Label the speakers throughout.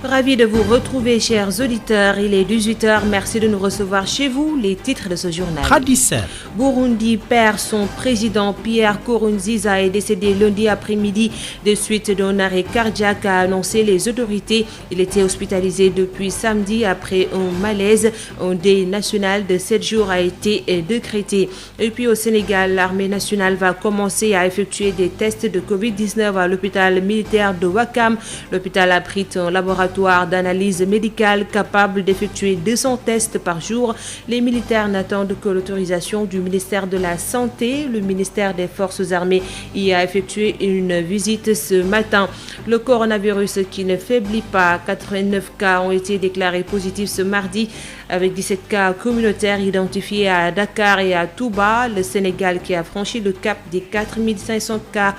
Speaker 1: Ravi de vous retrouver, chers auditeurs. Il est 18h. Merci de nous recevoir chez vous. Les titres de ce journal.
Speaker 2: Hadissa.
Speaker 1: Burundi perd son président. Pierre Nkurunziza est décédé lundi après-midi de suite d'un arrêt cardiaque, a annoncé les autorités. Il était hospitalisé depuis samedi après un malaise. Un deuil national de 7 jours a été décrété. Et puis au Sénégal, l'armée nationale va commencer à effectuer des tests de Covid-19 à l'hôpital militaire de Ouakam. L'hôpital abrite un laboratoire d'analyse médicale capable d'effectuer 200 tests par jour. Les militaires n'attendent que l'autorisation du ministère de la Santé. Le ministère des Forces armées y a effectué une visite ce matin. Le coronavirus qui ne faiblit pas, 89 cas ont été déclarés positifs ce mardi, avec 17 cas communautaires identifiés à Dakar et à Touba. Le Sénégal, qui a franchi le cap des 4500 cas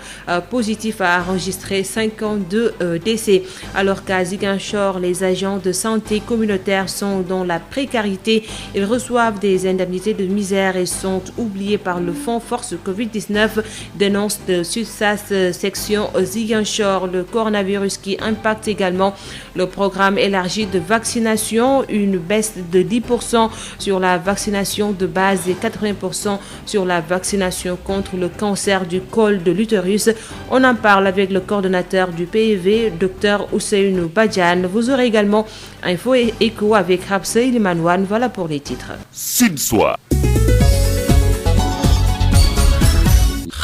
Speaker 1: positifs, a enregistré 52 décès. Alors qu'à Ziguinchor, les agents de santé communautaire sont dans la précarité. Ils reçoivent des indemnités de misère et sont oubliés par le fonds Force Covid-19, dénonce de SUTSAS section Ziguinchor. Le coronavirus qui impacte également le programme élargi de vaccination, une baisse de 10% sur la vaccination de base et 80% sur la vaccination contre le cancer du col de l'utérus. On en parle avec le coordonnateur du PEV, Dr Ousseynou Badiane. Vous aurez également Info et Écho avec Rapsé Limanouane. Voilà pour les titres.
Speaker 3: Sud-Soir.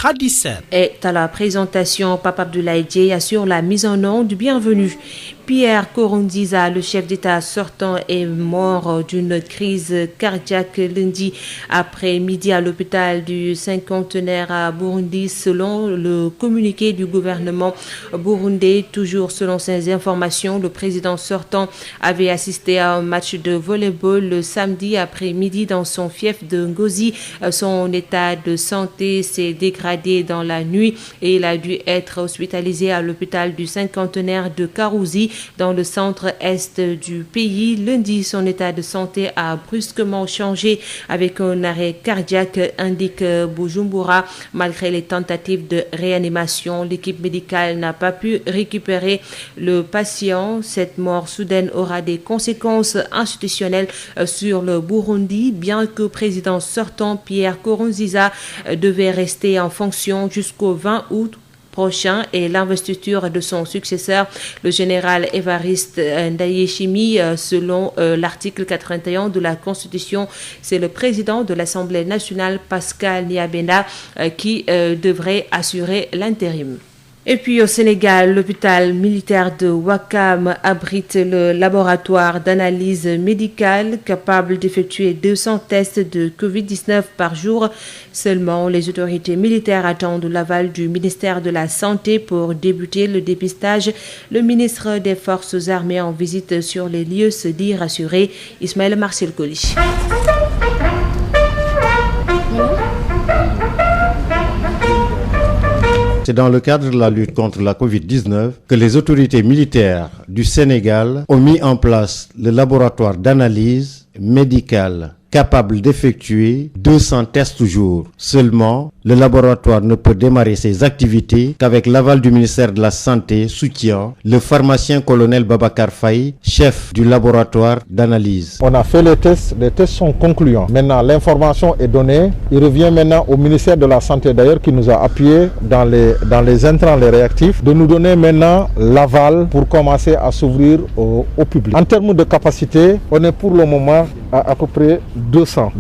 Speaker 2: Hadissa.
Speaker 1: Et à la présentation, Papa Abdoulaye Dieye assure la mise en onde du bienvenu. Pierre Nkurunziza, le chef d'État sortant, est mort d'une crise cardiaque lundi après-midi à l'hôpital du cinquantenaire à Burundi, selon le communiqué du gouvernement burundais. Toujours selon ces informations, le président sortant avait assisté à un match de volleyball le samedi après-midi dans son fief de Ngozi. Son état de santé s'est dégradé dans la nuit et il a dû être hospitalisé à l'hôpital du cinquantenaire de Karouzi, dans le centre-est du pays. Lundi, son état de santé a brusquement changé avec un arrêt cardiaque, indique Bujumbura. Malgré les tentatives de réanimation, l'équipe médicale n'a pas pu récupérer le patient. Cette mort soudaine aura des conséquences institutionnelles sur le Burundi, bien que président sortant Pierre Nkurunziza devait rester en fonction jusqu'au 20 août prochain et l'investiture de son successeur, le général Évariste Ndayishimiye, selon l'article 81 de la Constitution. C'est le président de l'Assemblée nationale, Pascal Nyabenda, qui devrait assurer l'intérim. Et puis au Sénégal, l'hôpital militaire de Ouakam abrite le laboratoire d'analyse médicale capable d'effectuer 200 tests de Covid-19 par jour. Seulement, les autorités militaires attendent l'aval du ministère de la Santé pour débuter le dépistage. Le ministre des Forces armées en visite sur les lieux se dit rassuré. Ismaël Marcel Koli.
Speaker 4: C'est dans le cadre de la lutte contre la Covid-19 que les autorités militaires du Sénégal ont mis en place le laboratoire d'analyse médicale capable d'effectuer 200 tests jour. Seulement, le laboratoire ne peut démarrer ses activités qu'avec l'aval du ministère de la Santé, soutient le pharmacien colonel Babacar Faye, chef du laboratoire d'analyse.
Speaker 5: On a fait les tests sont concluants. Maintenant, l'information est donnée. Il revient maintenant au ministère de la Santé, d'ailleurs, qui nous a appuyés dans les intrants, les réactifs, de nous donner maintenant l'aval pour commencer à s'ouvrir au public. En termes de capacité, on est pour le moment à peu près 200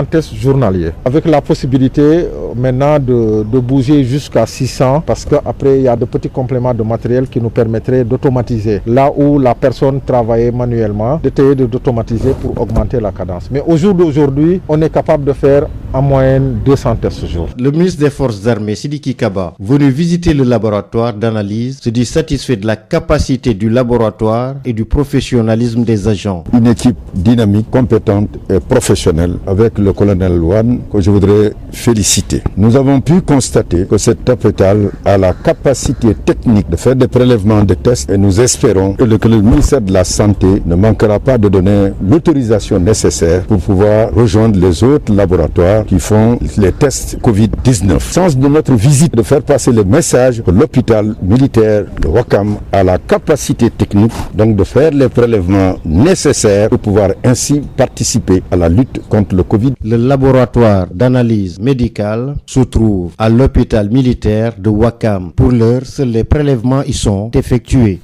Speaker 5: tests journaliers, avec la possibilité maintenant de bouger jusqu'à 600, parce qu'après il y a de petits compléments de matériel qui nous permettraient d'automatiser. Là où la personne travaillait manuellement, d'essayer d'automatiser pour augmenter la cadence. Mais au jour d'aujourd'hui, on est capable de faire en moyenne 200 tests ce jour.
Speaker 4: Le ministre des Forces armées, Sidiki Kaba, venu visiter le laboratoire d'analyse, se dit satisfait de la capacité du laboratoire et du professionnalisme des agents.
Speaker 6: Une équipe dynamique, compétente,
Speaker 2: compétente et professionnelle avec le colonel Louane que je voudrais féliciter. Nous avons pu constater que cet hôpital a la capacité technique de faire des prélèvements de tests et nous espérons que le ministère de la Santé ne manquera pas de donner l'autorisation nécessaire pour pouvoir rejoindre les autres laboratoires qui font les tests Covid-19. Sens de notre visite de faire passer le message que l'hôpital militaire de Ouakam a la capacité technique donc de faire les prélèvements nécessaires pour pouvoir ainsi participer à la lutte contre le Covid.
Speaker 4: Le laboratoire d'analyse médicale se trouve à l'hôpital militaire de Ouakam. Pour l'heure, seuls les prélèvements y sont effectués.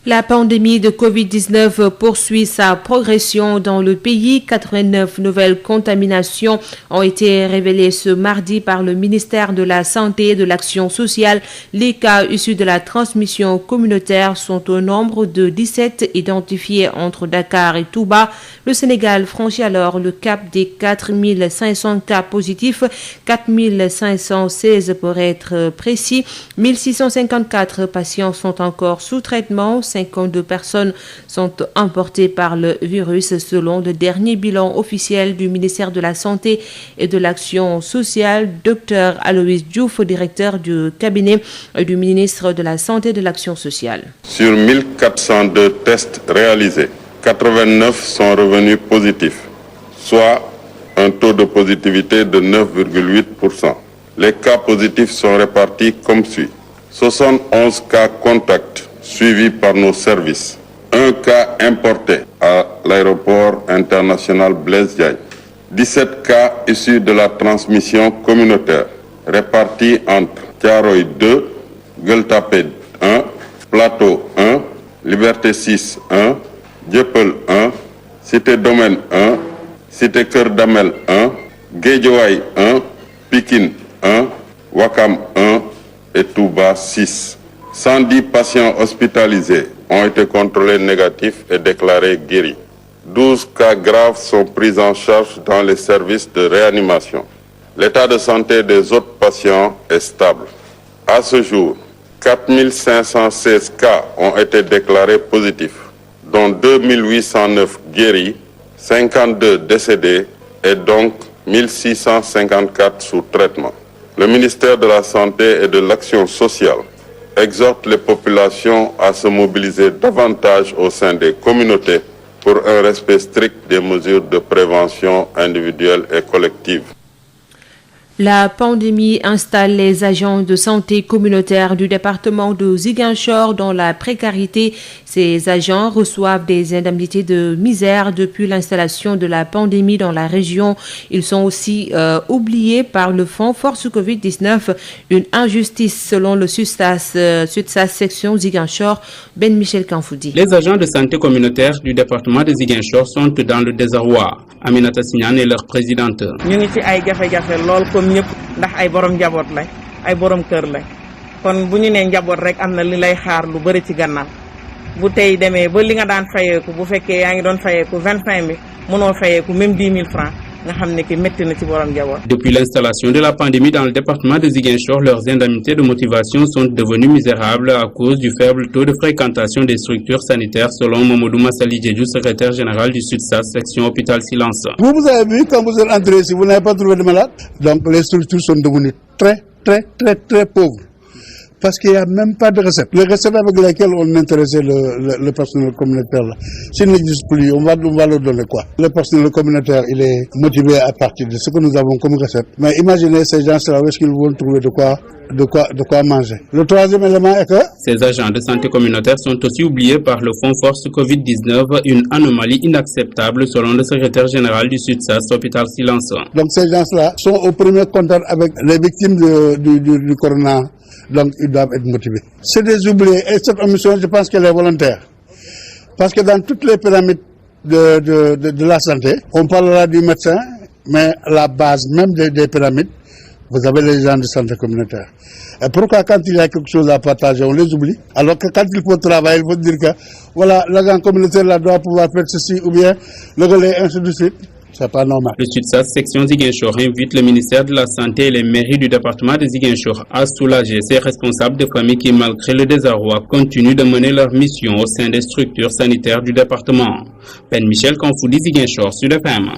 Speaker 1: La pandémie de Covid-19 poursuit sa progression dans le pays. 89 nouvelles contaminations ont été révélées ce mardi par le ministère de la Santé et de l'Action sociale. Les cas issus de la transmission communautaire sont au nombre de 17 identifiés entre Dakar et Touba. Le Sénégal franchit alors le cap des 4500 cas positifs, 4516 pour être précis. 1654 patients sont encore sous traitement. 52 personnes sont emportées par le virus selon le dernier bilan officiel du ministère de la Santé et de l'Action sociale. Dr Aloïs Diouf, directeur du cabinet du ministre de la Santé et de l'Action sociale.
Speaker 3: Sur 1402 tests réalisés, 89 sont revenus positifs, soit un taux de positivité de 9,8%. Les cas positifs sont répartis comme suit. 71 cas contacts suivis par nos services. Un cas importé à l'aéroport international Blaise Diagne. 17 cas issus de la transmission communautaire, répartis entre Thiaroye 2, Gueule Tapée 1, Plateau 1, Liberté 6 1, Dieuppeul 1, Cité Domaine 1, Cité Keur Damel 1, Guédiawaye 1, Pikine 1, Ouakam 1 et Touba 6. 110 patients hospitalisés ont été contrôlés négatifs et déclarés guéris. 12 cas graves sont pris en charge dans les services de réanimation. L'état de santé des autres patients est stable. À ce jour, 4516 cas ont été déclarés positifs, dont 2809 guéris, 52 décédés et donc 1654 sous traitement. Le ministère de la Santé et de l'Action sociale exhorte les populations à se mobiliser davantage au sein des communautés pour un respect strict des mesures de prévention individuelle et collective.
Speaker 1: La pandémie installe les agents de santé communautaire du département de Ziguinchor dans la précarité. Ces agents reçoivent des indemnités de misère depuis l'installation de la pandémie dans la région. Ils sont aussi oubliés par le fonds Force Covid-19, une injustice selon le SUTSAS section Ziguinchor. Ben Michel Kanfoudi.
Speaker 6: Les agents de santé communautaire du département de Ziguinchor sont dans le désarroi. Aminata Signan est leur présidente.
Speaker 7: ndax ay borom njaboot lay ay borom kër lay kon bu ñu nee njaboot rek am na li lay xaar lu bëri ci gannaaw bu tey demee ba li nga daan fayeeku bu fekkee yaa ngi doon fayeeku 25 000 mënoo fayeeku même 10 000 francs nga xam ne ki métti na ci borom njaboot.
Speaker 6: Depuis l'installation de la pandémie dans le département de Ziguinchor, leurs indemnités de motivation sont devenues misérables à cause du faible taux de fréquentation des structures sanitaires, selon Mamadou Massali Djedjou, secrétaire général du SUTSAS, section hôpital Silence.
Speaker 8: Vous avez vu, quand vous êtes entré ici, vous n'avez pas trouvé de malade. Donc les structures sont devenues très pauvres. Parce qu'il n'y a même pas de recettes. Les recettes avec lesquelles on intéressait le personnel communautaire, là, s'il n'existe plus, on va leur donner quoi? Le personnel communautaire, il est motivé à partir de ce que nous avons comme recette. Mais imaginez ces gens-là, où est-ce qu'ils vont trouver de quoi manger? Le troisième élément est que
Speaker 6: ces agents de santé communautaire sont aussi oubliés par le fonds Force Covid-19, une anomalie inacceptable selon le secrétaire général du SUTSAS, hôpital Silence.
Speaker 8: Donc ces gens-là sont au premier contact avec les victimes du corona. Donc, ils doivent être motivés. C'est des oubliés. Et cette omission, je pense qu'elle est volontaire. Parce que dans toutes les pyramides de la santé, on parlera du médecin, mais la base même des pyramides, vous avez les gens de santé communautaire. Et pourquoi quand il y a quelque chose à partager, on les oublie? Alors que quand il faut travailler, il faut dire que, voilà, l'agent communautaire là doit pouvoir faire ceci, ou bien le relais, ainsi de suite. C'est pas normal.
Speaker 6: Le SUTSAS section Ziguinchor invite le ministère de la Santé et les mairies du département de Ziguinchor à soulager ces responsables de famille qui, malgré le désarroi, continuent de mener leur mission au sein des structures sanitaires du département. Ben Michel Kanfoudi, Ziguinchor, Sud FM.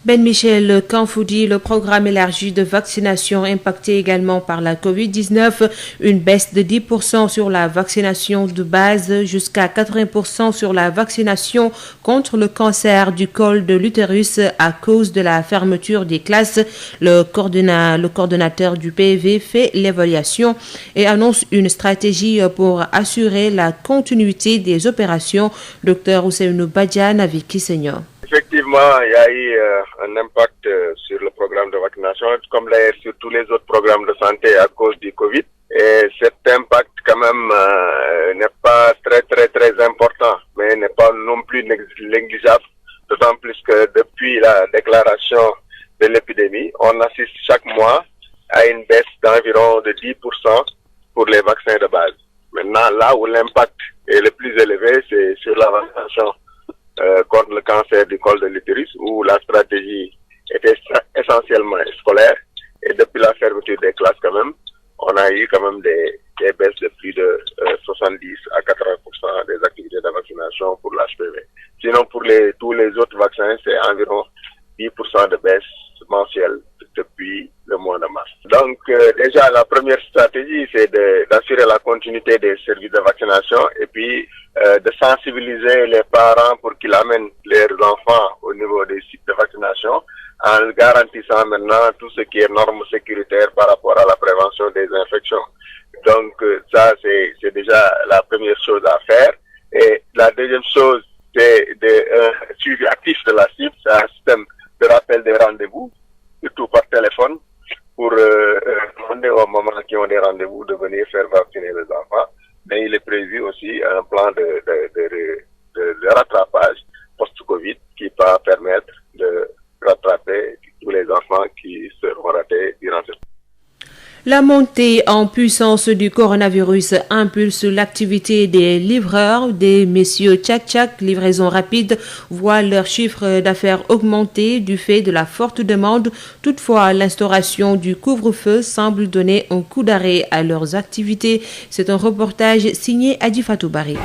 Speaker 1: Ben Michel Kanfoudi, le programme élargi de vaccination impacté également par la Covid-19, une baisse de 10% sur la vaccination de base jusqu'à 80% sur la vaccination contre le cancer du col de l'utérus à cause de la fermeture des classes. Le coordonnateur du PV fait l'évaluation et annonce une stratégie pour assurer la continuité des opérations. Dr Ousseynou Badiane avec Senior.
Speaker 9: Effectivement, il y a eu un impact sur le programme de vaccination, comme d'ailleurs sur tous les autres programmes de santé à cause du Covid. Et cet impact, quand même, n'est pas très important, mais n'est pas non plus négligeable, d'autant plus que depuis la déclaration de l'épidémie, on assiste chaque mois à une baisse d'environ de 10% pour les vaccins de base. Maintenant, là où l'impact est le plus élevé, c'est sur la vaccination contre le cancer du col de l'utérus, où la stratégie était essentiellement scolaire. Et depuis la fermeture des classes, quand même, on a eu quand même des baisses de plus de 70 à 80% des activités de vaccination pour l'HPV. Sinon, pour tous les autres vaccins, c'est environ 10% de baisse mensuelle depuis le mois de mars. Donc, déjà, la première stratégie, c'est d'assurer la continuité des services de vaccination et puis de sensibiliser les parents pour qu'ils amènent leurs enfants au niveau des sites de vaccination en garantissant maintenant tout ce qui est normes sécuritaires par rapport à la prévention des infections. Donc, ça, c'est déjà la première chose à faire. Et la deuxième chose, c'est de suivi actif de la cible, c'est un système de rappel des rendez-vous, surtout par téléphone, pour demander aux mamans qui ont des rendez-vous de venir faire vacciner les enfants. Mais il est prévu aussi un plan de rattrapage post-Covid qui va permettre de rattraper tous les enfants qui seront ratés durant cette.
Speaker 1: La montée en puissance du coronavirus impulse l'activité des livreurs. Des messieurs tchak-tchak, livraison rapide, voient leur chiffre d'affaires augmenter du fait de la forte demande. Toutefois, l'instauration du couvre-feu semble donner un coup d'arrêt à leurs activités. C'est un reportage signé Adi Fatou Bari.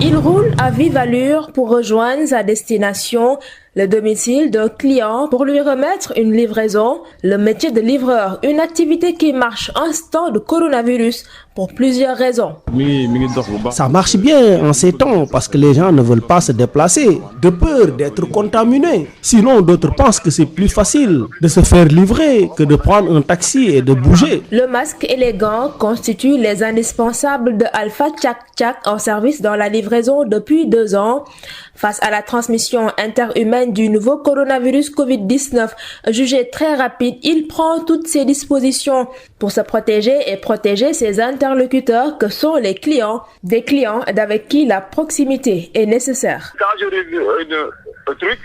Speaker 10: Il roule à vive allure pour rejoindre sa destination, le domicile d'un client pour lui remettre une livraison. Le métier de livreur, une activité qui marche en ce temps de coronavirus pour plusieurs raisons.
Speaker 11: Ça marche bien en ces temps parce que les gens ne veulent pas se déplacer, de peur d'être contaminés. Sinon, d'autres pensent que c'est plus facile de se faire livrer que de prendre un taxi et de bouger.
Speaker 10: Le masque et les gants constituent les indispensables de Alpha Tchak Tchak en service dans la livraison depuis 2 ans. Face à la transmission interhumaine du nouveau coronavirus Covid-19, jugé très rapide, il prend toutes ses dispositions pour se protéger et protéger ses interlocuteurs que sont les clients, des clients avec qui la proximité est nécessaire.
Speaker 9: Quand je revue un truc,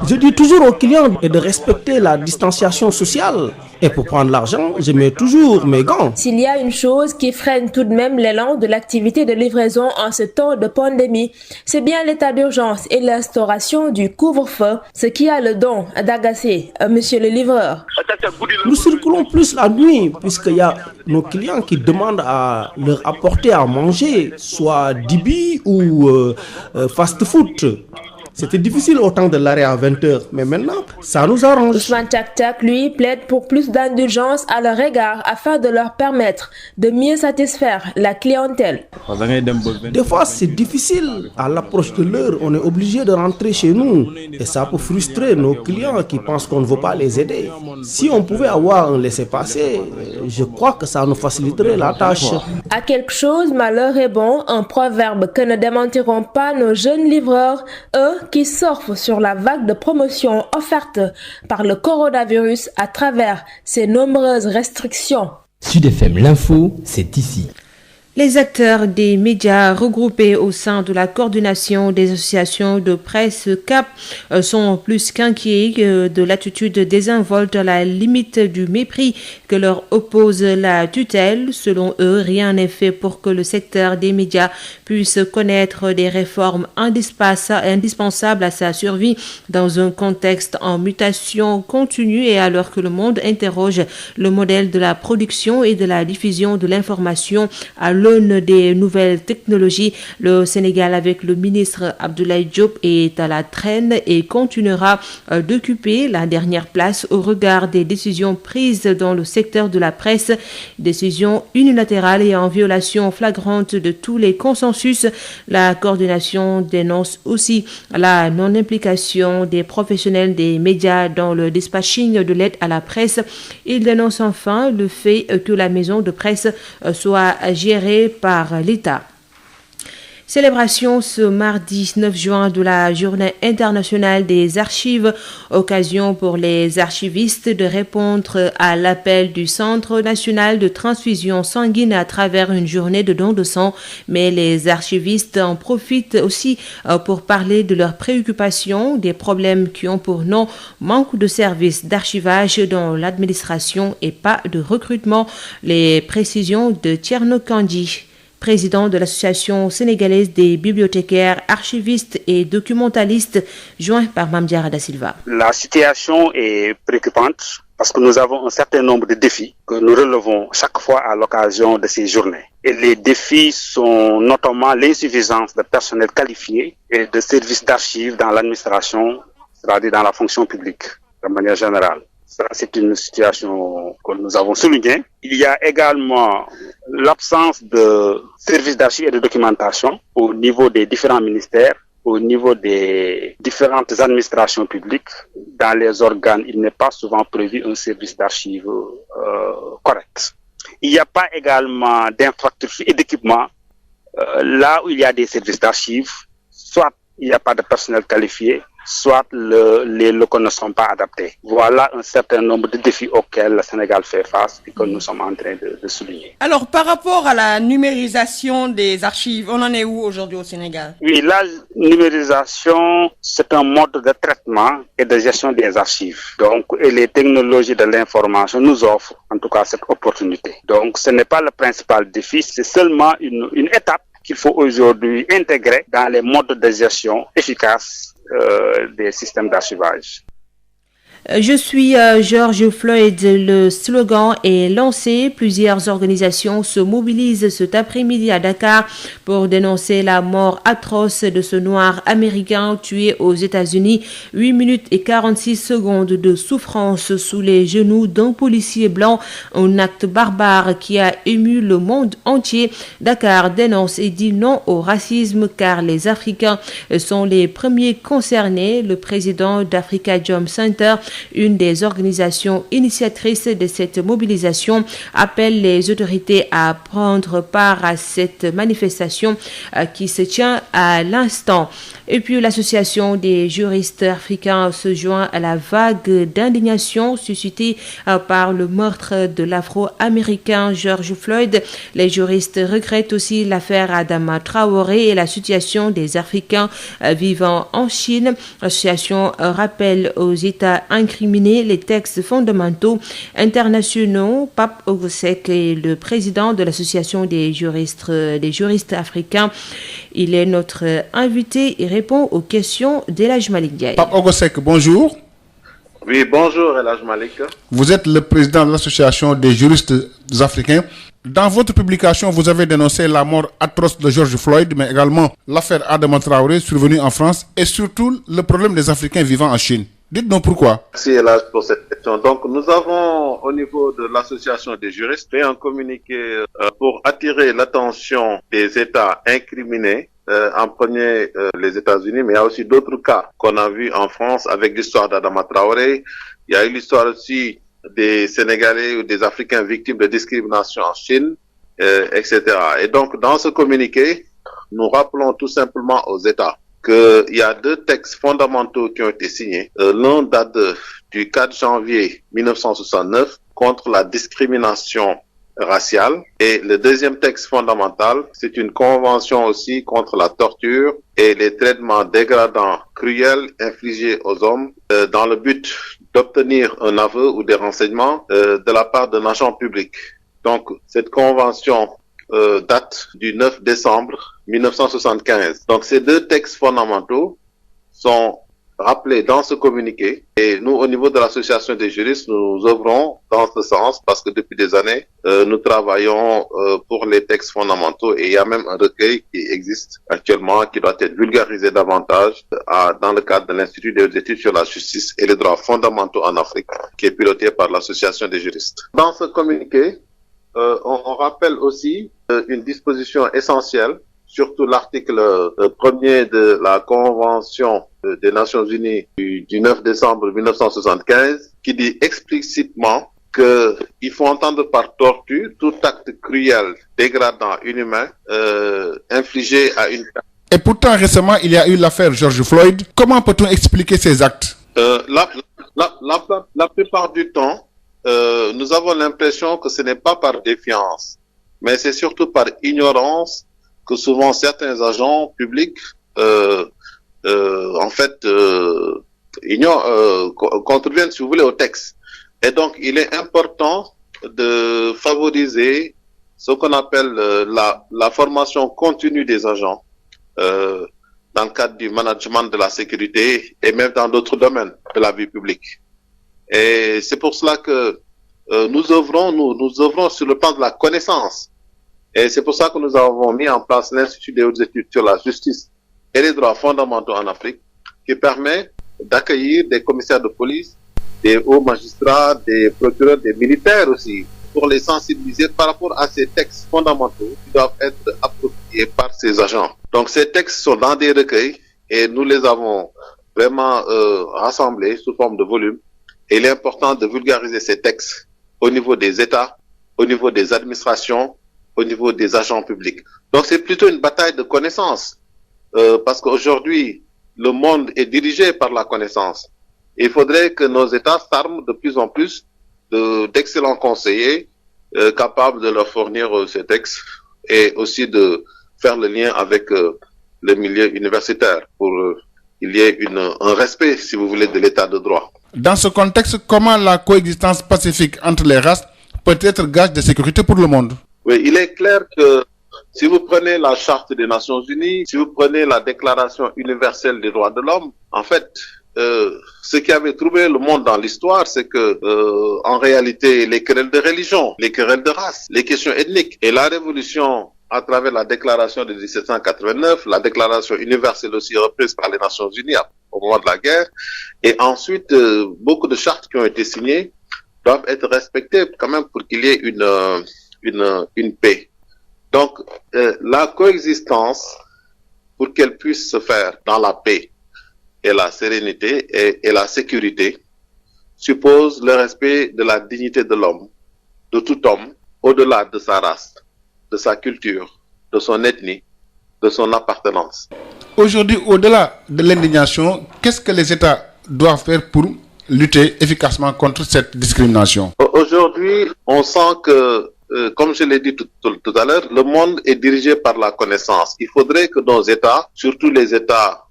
Speaker 11: je dis toujours aux clients de respecter la distanciation sociale. Et pour prendre l'argent, je mets toujours mes gants.
Speaker 10: S'il y a une chose qui freine tout de même l'élan de l'activité de livraison en ce temps de pandémie, c'est bien l'état d'urgence et l'instauration du couvre-feu, ce qui a le don d'agacer monsieur le livreur.
Speaker 11: Nous circulons plus la nuit puisqu'il y a nos clients qui demandent à leur apporter à manger, soit dibi ou fast-food. C'était difficile au temps de l'arrêt à 20h, mais maintenant, ça nous arrange.
Speaker 10: Ousmane Tchak-Tchak, lui, plaide pour plus d'indulgence à leur égard afin de leur permettre de mieux satisfaire la clientèle.
Speaker 11: Des fois, c'est difficile. À l'approche de l'heure, on est obligé de rentrer chez nous. Et ça peut frustrer nos clients qui pensent qu'on ne veut pas les aider. Si on pouvait avoir un laissez-passer, je crois que ça nous faciliterait la tâche.
Speaker 10: À quelque chose, malheur est bon, un proverbe que ne démentiront pas nos jeunes livreurs, eux qui surfent sur la vague de promotion offerte par le coronavirus à travers ces nombreuses restrictions.
Speaker 12: Sud FM, l'info, c'est ici.
Speaker 1: Les acteurs des médias regroupés au sein de la coordination des associations de presse CAP sont plus qu'inquiets de l'attitude désinvolte à la limite du mépris que leur oppose la tutelle. Selon eux, rien n'est fait pour que le secteur des médias puisse connaître des réformes indispensables à sa survie dans un contexte en mutation continue et alors que le monde interroge le modèle de la production et de la diffusion de l'information à l'aune l'aune des nouvelles technologies. Le Sénégal, avec le ministre Abdoulaye Diop, est à la traîne et continuera d'occuper la dernière place au regard des décisions prises dans le secteur de la presse, décisions unilatérales et en violation flagrante de tous les consensus. La coordination dénonce aussi la non-implication des professionnels des médias dans le dispatching de l'aide à la presse. Il dénonce enfin le fait que la maison de presse soit gérée par l'État. Célébration ce mardi 9 juin de la Journée internationale des archives, occasion pour les archivistes de répondre à l'appel du Centre national de transfusion sanguine à travers une journée de don de sang. Mais les archivistes en profitent aussi pour parler de leurs préoccupations, des problèmes qui ont pour nom manque de services d'archivage dans l'administration et pas de recrutement. Les précisions de Tierno Kandi, président de l'Association sénégalaise des bibliothécaires, archivistes et documentalistes, joint par Mame Diarra Da Silva.
Speaker 13: La situation est préoccupante parce que nous avons un certain nombre de défis que nous relevons chaque fois à l'occasion de ces journées. Et les défis sont notamment l'insuffisance de personnel qualifié et de services d'archives dans l'administration, c'est-à-dire dans la fonction publique, de manière générale. Ça, c'est une situation que nous avons soulignée. Il y a également l'absence de services d'archives et de documentation au niveau des différents ministères, au niveau des différentes administrations publiques. Dans les organes, il n'est pas souvent prévu un service d'archives correct. Il n'y a pas également d'infrastructures et d'équipements là où il y a des services d'archives. Soit il n'y a pas de personnel qualifié, soit les locaux ne sont pas adaptés. Voilà un certain nombre de défis auxquels le Sénégal fait face et que nous sommes en train de souligner.
Speaker 14: Alors, par rapport à la numérisation des archives, on en est où aujourd'hui au Sénégal?
Speaker 13: Oui, la numérisation, c'est un mode de traitement et de gestion des archives. Donc, et les technologies de l'information nous offrent en tout cas cette opportunité. Donc, ce n'est pas le principal défi, c'est seulement une étape qu'il faut aujourd'hui intégrer dans les modes de gestion efficaces des systèmes d'archivage.
Speaker 1: Je suis George Floyd. Le slogan est lancé. Plusieurs organisations se mobilisent cet après-midi à Dakar pour dénoncer la mort atroce de ce noir américain tué aux États-Unis. 8 minutes et 46 secondes de souffrance sous les genoux d'un policier blanc. Un acte barbare qui a ému le monde entier. Dakar dénonce et dit non au racisme car les Africains sont les premiers concernés. Le président d'Africa Jom Center, une des organisations initiatrices de cette mobilisation, appelle les autorités à prendre part à cette manifestation qui se tient à l'instant. Et puis l'association des juristes africains se joint à la vague d'indignation suscitée par le meurtre de l'Afro-Américain George Floyd. Les juristes regrettent aussi l'affaire Adama Traoré et la situation des Africains vivant en Chine. L'association rappelle aux États incriminer les textes fondamentaux internationaux. Pape Ogosek est le président de l'association des juristes africains. Il est notre invité et répond aux questions d'Elhadj Malick Ndiaye.
Speaker 15: Pape Ogosek, bonjour.
Speaker 16: Oui, bonjour Elhadj Malick.
Speaker 15: Vous êtes le président de l'association des juristes africains. Dans votre publication, vous avez dénoncé la mort atroce de George Floyd, mais également l'affaire Adama Traoré survenue en France et surtout le problème des Africains vivant en Chine. Dites-nous pourquoi.
Speaker 16: Merci Elhadj pour cette question. Donc nous avons au niveau de l'association des juristes fait un communiqué pour attirer l'attention des États incriminés. En premier les États-Unis, mais il y a aussi d'autres cas qu'on a vus en France avec l'histoire d'Adama Traoré. Il y a eu l'histoire aussi des Sénégalais ou des Africains victimes de discrimination en Chine, etc. Et donc dans ce communiqué, nous rappelons tout simplement aux États qu'il y a 2 textes fondamentaux qui ont été signés. L'un date du 4 janvier 1969 contre la discrimination raciale et le deuxième texte fondamental, c'est une convention aussi contre la torture et les traitements dégradants cruels infligés aux hommes dans le but d'obtenir un aveu ou des renseignements de la part d'un agent public. Donc cette convention date du 9 décembre 1975. Donc ces 2 textes fondamentaux sont rappelé dans ce communiqué. Et nous, au niveau de l'association des juristes, nous œuvrons dans ce sens parce que depuis des années, nous travaillons pour les textes fondamentaux et il y a même un recueil qui existe actuellement qui doit être vulgarisé davantage dans le cadre de l'Institut des études sur la justice et les droits fondamentaux en Afrique qui est piloté par l'association des juristes. Dans ce communiqué, on rappelle aussi une disposition essentielle, surtout l'article 1er de la Convention des Nations Unies du 9 décembre 1975, qui dit explicitement qu'il faut entendre par torture tout acte cruel, dégradant, inhumain, infligé à une personne.
Speaker 15: Et pourtant, récemment, il y a eu l'affaire George Floyd. Comment peut-on expliquer ces actes?
Speaker 16: La plupart du temps, nous avons l'impression que ce n'est pas par défiance, mais c'est surtout par ignorance que souvent certains agents publics, contreviennent, si vous voulez, au texte. Et donc, il est important de favoriser ce qu'on appelle la formation continue des agents dans le cadre du management de la sécurité et même dans d'autres domaines de la vie publique. Et c'est pour cela que nous œuvrons sur le plan de la connaissance. Et c'est pour ça que nous avons mis en place l'Institut des hautes études sur la justice et les droits fondamentaux en Afrique, qui permet d'accueillir des commissaires de police, des hauts magistrats, des procureurs, des militaires aussi, pour les sensibiliser par rapport à ces textes fondamentaux qui doivent être appropriés par ces agents. Donc ces textes sont dans des recueils et nous les avons vraiment rassemblés sous forme de volumes. Et il est important de vulgariser ces textes au niveau des États, au niveau des administrations, au niveau des agents publics. Donc c'est plutôt une bataille de connaissances, parce qu'aujourd'hui, le monde est dirigé par la connaissance. Il faudrait que nos États s'arment de plus en plus d'excellents conseillers capables de leur fournir ces textes et aussi de faire le lien avec le milieu universitaire pour qu'il y ait un respect, si vous voulez, de l'état de droit.
Speaker 15: Dans ce contexte, comment la coexistence pacifique entre les races peut être gage de sécurité pour le monde?
Speaker 16: Oui, il est clair que si vous prenez la Charte des Nations Unies, si vous prenez la Déclaration universelle des droits de l'homme, en fait, ce qui avait troublé le monde dans l'histoire, c'est que, en réalité, les querelles de religion, les querelles de race, les questions ethniques et la révolution à travers la Déclaration de 1789, la Déclaration universelle aussi reprise par les Nations Unies au moment de la guerre, et ensuite, beaucoup de chartes qui ont été signées doivent être respectées quand même pour qu'il y ait une paix. Donc, la coexistence, pour qu'elle puisse se faire dans la paix et la sérénité et la sécurité, suppose le respect de la dignité de l'homme, de tout homme, au-delà de sa race, de sa culture, de son ethnie, de son appartenance.
Speaker 15: Aujourd'hui, au-delà de l'indignation, qu'est-ce que les États doivent faire pour lutter efficacement contre cette discrimination?
Speaker 16: Aujourd'hui, on sent que, comme je l'ai dit tout à l'heure, le monde est dirigé par la connaissance. Il faudrait que nos États, surtout les États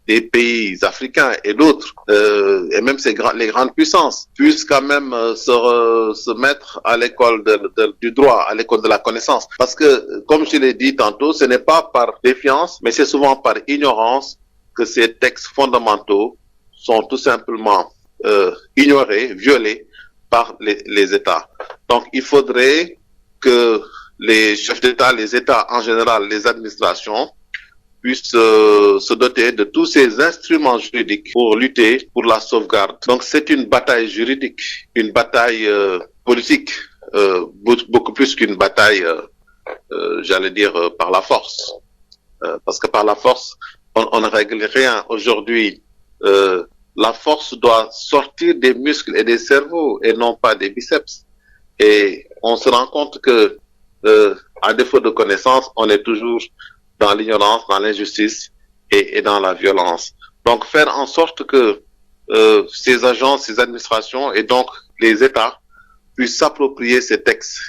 Speaker 16: des pays africains et d'autres, et même les grandes puissances, puissent quand même se mettre à l'école du droit, à l'école de la connaissance. Parce que, comme je l'ai dit tantôt, ce n'est pas par défiance, mais c'est souvent par ignorance que ces textes fondamentaux sont tout simplement ignorés, violés par les États. Donc, il faudrait que les chefs d'État, les États en général, les administrations, puissent se doter de tous ces instruments juridiques pour lutter pour la sauvegarde. Donc, c'est une bataille juridique, une bataille politique, beaucoup plus qu'une bataille, j'allais dire, par la force. Parce que par la force, on ne règle rien. Aujourd'hui, la force doit sortir des muscles et des cerveaux et non pas des biceps. Et on se rend compte que, à défaut de connaissance, on est toujours dans l'ignorance, dans l'injustice et dans la violence. Donc, faire en sorte que ces agences, ces administrations et donc les États puissent s'approprier ces textes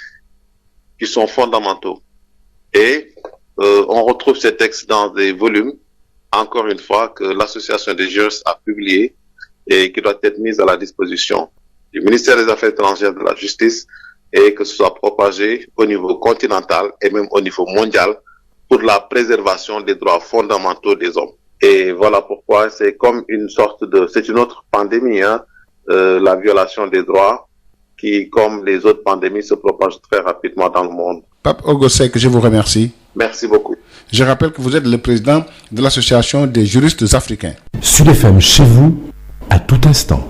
Speaker 16: qui sont fondamentaux. Et on retrouve ces textes dans des volumes, encore une fois, que l'Association des juristes a publié et qui doit être mise à la disposition du ministère des Affaires étrangères, de la Justice, et que ce soit propagé au niveau continental et même au niveau mondial pour la préservation des droits fondamentaux des hommes. Et voilà pourquoi c'est comme c'est une autre pandémie, la violation des droits qui, comme les autres pandémies, se propage très rapidement dans le monde.
Speaker 15: Pape Ogosek, je vous remercie.
Speaker 16: Merci beaucoup.
Speaker 15: Je rappelle que vous êtes le président de l'Association des juristes africains.
Speaker 12: Sud FM chez vous, à tout instant.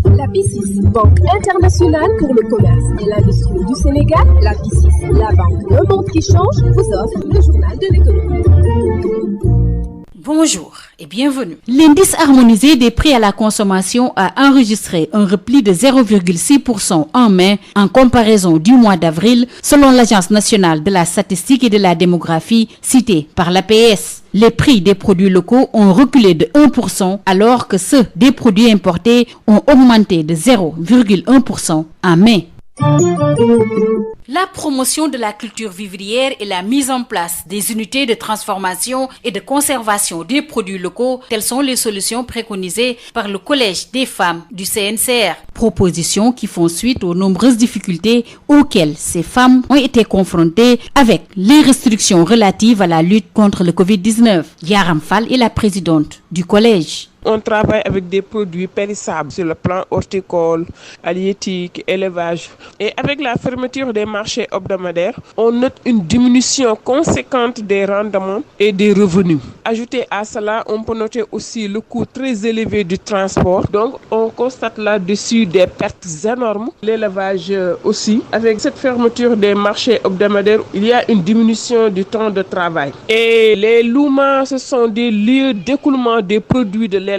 Speaker 17: La BICIS, Banque internationale pour le commerce et l'industrie du Sénégal, la BICIS, la banque Le Monde qui change, vous offre le journal de l'économie.
Speaker 18: Bonjour et bienvenue. L'indice harmonisé des prix à la consommation a enregistré un repli de 0,6% en mai en comparaison du mois d'avril, selon l'Agence nationale de la statistique et de la démographie citée par l'APS. Les prix des produits locaux ont reculé de 1% alors que ceux des produits importés ont augmenté de 0,1% en mai. La promotion de la culture vivrière et la mise en place des unités de transformation et de conservation des produits locaux, telles sont les solutions préconisées par le Collège des femmes du CNCR. Propositions qui font suite aux nombreuses difficultés auxquelles ces femmes ont été confrontées avec les restrictions relatives à la lutte contre le Covid-19. Yaram Fall est la présidente du collège.
Speaker 19: On travaille avec des produits périssables sur le plan horticole, halieutique, élevage. Et avec la fermeture des marchés hebdomadaires, on note une diminution conséquente des rendements et des revenus. Ajouté à cela, on peut noter aussi le coût très élevé du transport. Donc, on constate là-dessus des pertes énormes. L'élevage aussi. Avec cette fermeture des marchés hebdomadaires, il y a une diminution du temps de travail. Et les loumans, ce sont des lieux d'écoulement des produits de l'élevage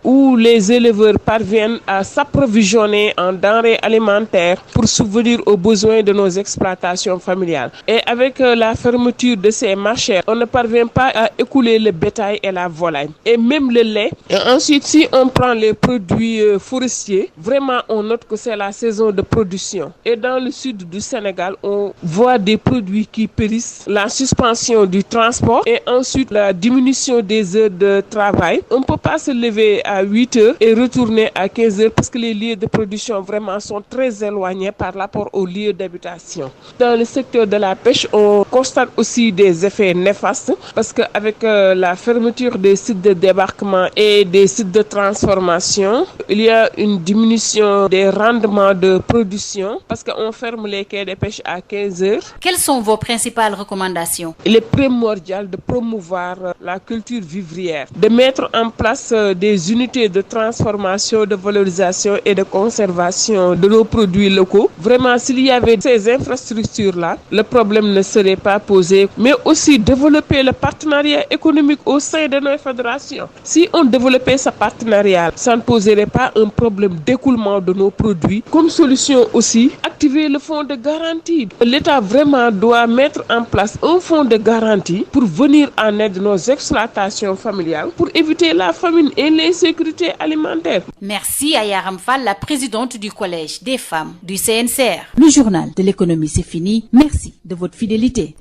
Speaker 19: où les éleveurs parviennent à s'approvisionner en denrées alimentaires pour subvenir aux besoins de nos exploitations familiales. Et avec la fermeture de ces marchés, on ne parvient pas à écouler le bétail et la volaille et même le lait. Et ensuite, si on prend les produits forestiers, vraiment on note que c'est la saison de production. Et dans le sud du Sénégal, on voit des produits qui périssent, la suspension du transport et ensuite la diminution des heures de travail. On peut pas se lever à 8 heures et retourner à 15 heures parce que les lieux de production vraiment sont très éloignés par rapport aux lieux d'habitation. Dans le secteur de la pêche, on constate aussi des effets néfastes parce qu'avec la fermeture des sites de débarquement et des sites de transformation, il y a une diminution des rendements de production parce qu'on ferme les quais de pêche à 15 heures.
Speaker 18: Quelles sont vos principales recommandations?
Speaker 19: Il est primordial de promouvoir la culture vivrière, de mettre en place des unités de transformation, de valorisation et de conservation de nos produits locaux. Vraiment, s'il y avait ces infrastructures-là, le problème ne serait pas posé. Mais aussi développer le partenariat économique au sein de nos fédérations. Si on développait ce partenariat, ça ne poserait pas un problème d'écoulement de nos produits. Comme solution aussi, activer le fonds de garantie. L'État vraiment doit mettre en place un fonds de garantie pour venir en aide de nos exploitations familiales, pour éviter la famine et l'insécurité alimentaire.
Speaker 18: Merci à Yaram Fall, la présidente du Collège des femmes du CNCR. Le journal de l'économie, c'est fini. Merci de votre fidélité.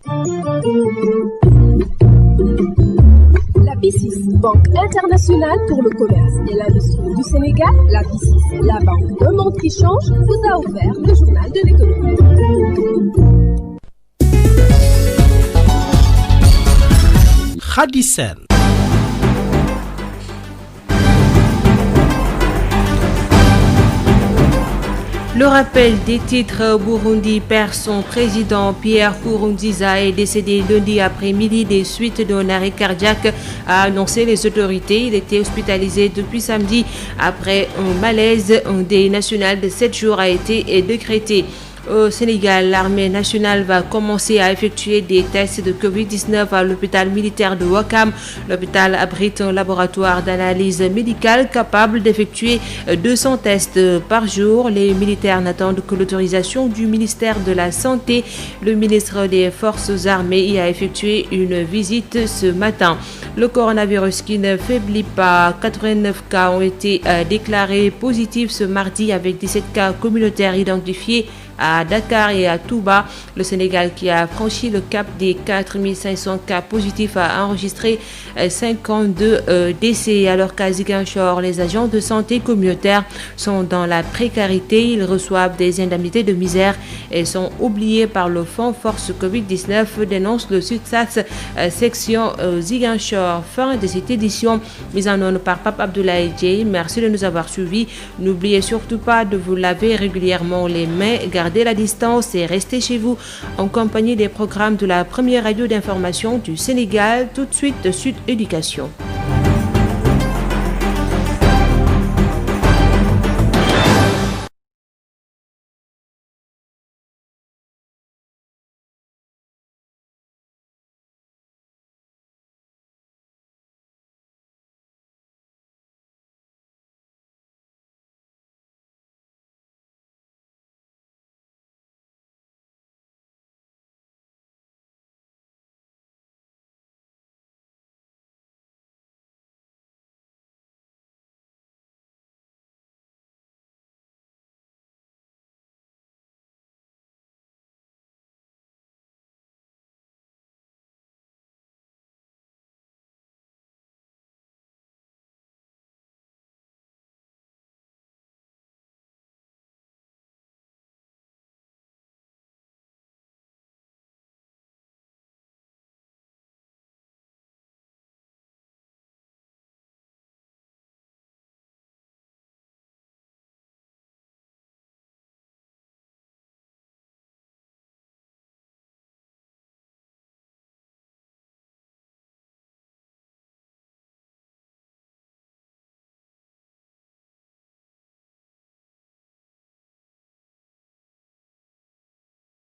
Speaker 17: La BICIS, Banque internationale pour le commerce et l'industrie du Sénégal, la BICIS, la banque Le Monde qui change, vous a offert le journal de l'économie.
Speaker 11: Khadisen.
Speaker 1: Le rappel des titres, Burundi perd son président. Pierre Nkurunziza est décédé lundi après-midi des suites d'un arrêt cardiaque, a annoncé les autorités. Il était hospitalisé depuis samedi après un malaise. Un deuil national de 7 jours a été décrété. Au Sénégal, l'armée nationale va commencer à effectuer des tests de Covid-19 à l'hôpital militaire de Ouakam. L'hôpital abrite un laboratoire d'analyse médicale capable d'effectuer 200 tests par jour. Les militaires n'attendent que l'autorisation du ministère de la Santé. Le ministre des Forces armées y a effectué une visite ce matin. Le coronavirus qui ne faiblit pas, 89 cas ont été déclarés positifs ce mardi avec 17 cas communautaires identifiés à Dakar et à Touba. Le Sénégal qui a franchi le cap des 4500 cas positifs a enregistré 52 décès. Alors qu'à Ziguinchor, les agents de santé communautaire sont dans la précarité. Ils reçoivent des indemnités de misère et sont oubliés par le Fonds Force Covid-19, dénonce le SUTSAS section Ziguinchor. Fin de cette édition mise en onde par Pape Abdoulaye Dieye. Merci de nous avoir suivis. N'oubliez surtout pas de vous laver régulièrement les mains, garder la distance et rester chez vous en compagnie des programmes de la première radio d'information du Sénégal. Tout de suite de Sud Éducation.